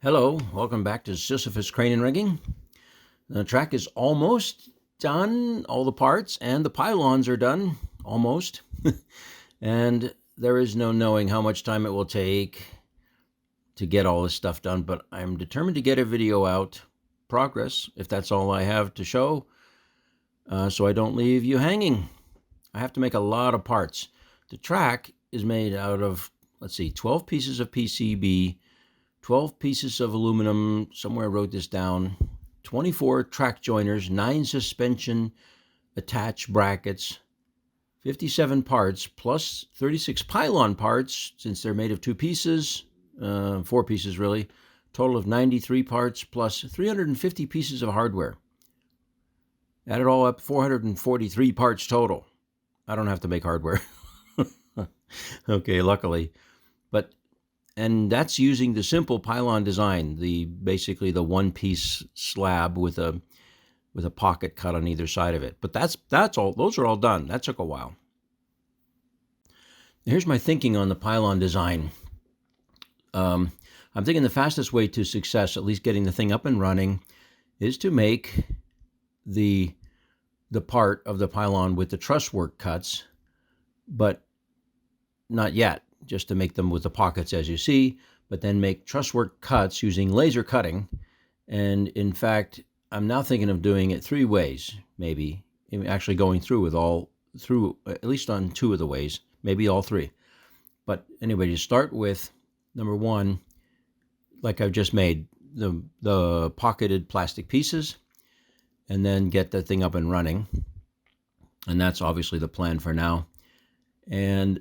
Hello, welcome back to Sisyphus Crane and Rigging. The track is almost done, all the parts, and the pylons are done, almost. And there is no knowing how much time it will take to get all this stuff done, but I'm determined to get a video out, progress, if that's all I have to show, so I don't leave you hanging. I have to make a lot of parts. The track is made out of, 12 pieces of PCB, 12 pieces of aluminum, somewhere I wrote this down, 24 track joiners, 9 suspension attached brackets, 57 parts, plus 36 pylon parts, since they're made of 2 pieces, 4 pieces really, total of 93 parts, plus 350 pieces of hardware. Add it all up, 443 parts total. I don't have to make hardware. Okay, luckily. And that's using the simple pylon design, basically the one-piece slab with a pocket cut on either side of it. But that's all. Those are all done. That took a while. Here's my thinking on the pylon design. I'm thinking the fastest way to success, at least getting the thing up and running, is to make the part of the pylon with the truss work cuts, but not yet. Just to make them with the pockets as you see, but then make truss work cuts using laser cutting. And in fact, I'm now thinking of doing it 3 ways, maybe, actually going through at least on 2 of the ways, maybe all 3. But anyway, to start with, number 1, like I've just made, the pocketed plastic pieces, and then get the thing up and running. And that's obviously the plan for now. And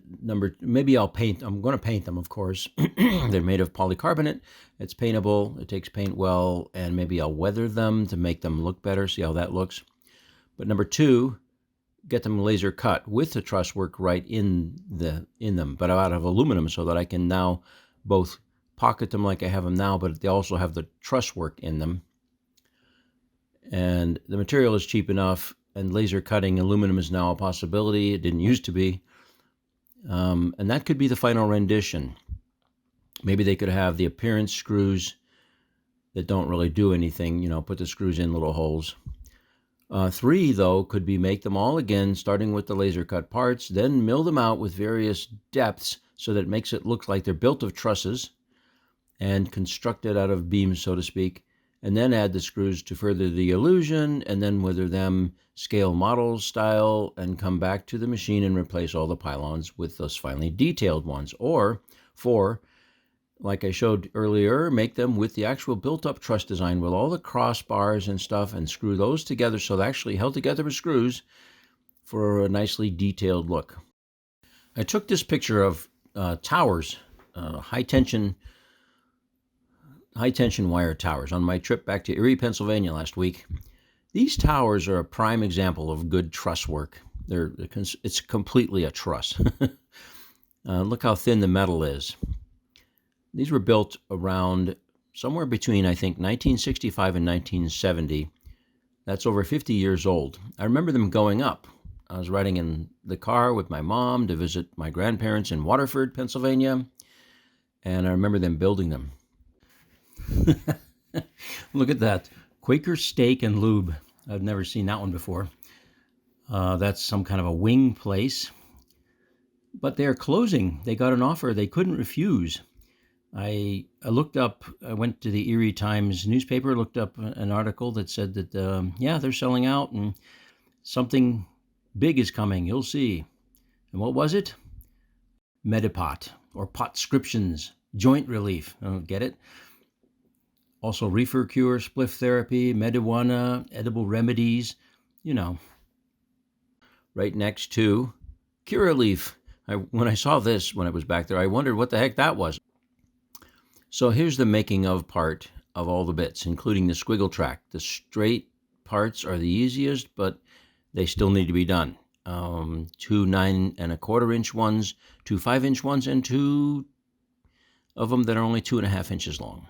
maybe I'll paint. I'm going to paint them, of course. They're made of polycarbonate. It's paintable. It takes paint well, and maybe I'll weather them to make them look better. See how that looks. But number 2, get them laser cut with the truss work right in them, but out of aluminum, so that I can now both pocket them like I have them now, but they also have the truss work in them. And the material is cheap enough, and laser cutting aluminum is now a possibility. It didn't used to be. And that could be the final rendition. Maybe they could have the appearance screws that don't really do anything, put the screws in little holes. 3, though, could be make them all again, starting with the laser cut parts, then mill them out with various depths so that it makes it look like they're built of trusses and constructed out of beams, so to speak, and then add the screws to further the illusion, and then whether them scale model style and come back to the machine and replace all the pylons with those finely detailed ones. Or 4, like I showed earlier, make them with the actual built-up truss design with all the crossbars and stuff, and screw those together so they're actually held together with screws for a nicely detailed look. I took this picture of towers, high-tension wire towers on my trip back to Erie, Pennsylvania last week. These towers are a prime example of good truss work. It's completely a truss. Look how thin the metal is. These were built around somewhere between, I think, 1965 and 1970. That's over 50 years old. I remember them going up. I was riding in the car with my mom to visit my grandparents in Waterford, Pennsylvania, and I remember them building them. Look at that. Quaker Steak and Lube. I've never seen that one before. That's some kind of a wing place. But they're closing. They got an offer they couldn't refuse. I looked up, I went to the Erie Times newspaper, looked up an article that said that, they're selling out and something big is coming. You'll see. And what was it? Medipot, or potscriptions, joint relief. Get it? Also, reefer cure, spliff therapy, marijuana, edible remedies, Right next to Curaleaf. When I saw this, when I was back there, I wondered what the heck that was. So here's the making of part of all the bits, including the squiggle track. The straight parts are the easiest, but they still need to be done. 2 9¼ inch ones, 2 5-inch ones, and 2 of them that are only 2½ inches long.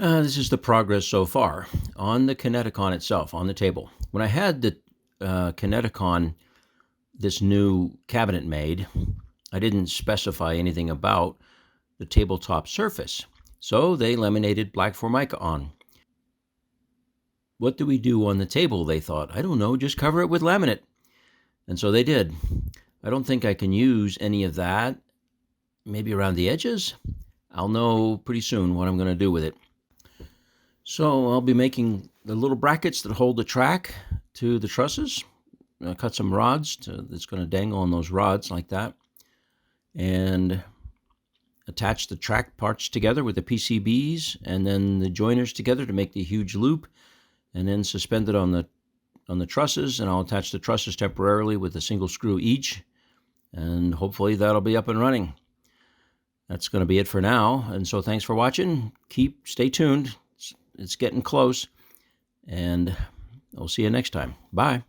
This is the progress so far. On the Kineticon itself, on the table. When I had the Kineticon, this new cabinet made, I didn't specify anything about the tabletop surface. So they laminated black Formica on. What do we do on the table, they thought. I don't know, just cover it with laminate. And so they did. I don't think I can use any of that. Maybe around the edges? I'll know pretty soon what I'm going to do with it. So I'll be making the little brackets that hold the track to the trusses. I'll cut some rods that's going to dangle on those rods like that. And attach the track parts together with the PCBs and then the joiners together to make the huge loop, and then suspend it on the trusses, and I'll attach the trusses temporarily with a single screw each, and hopefully that'll be up and running. That's going to be it for now, and so thanks for watching. Stay tuned. It's getting close, and I'll see you next time. Bye.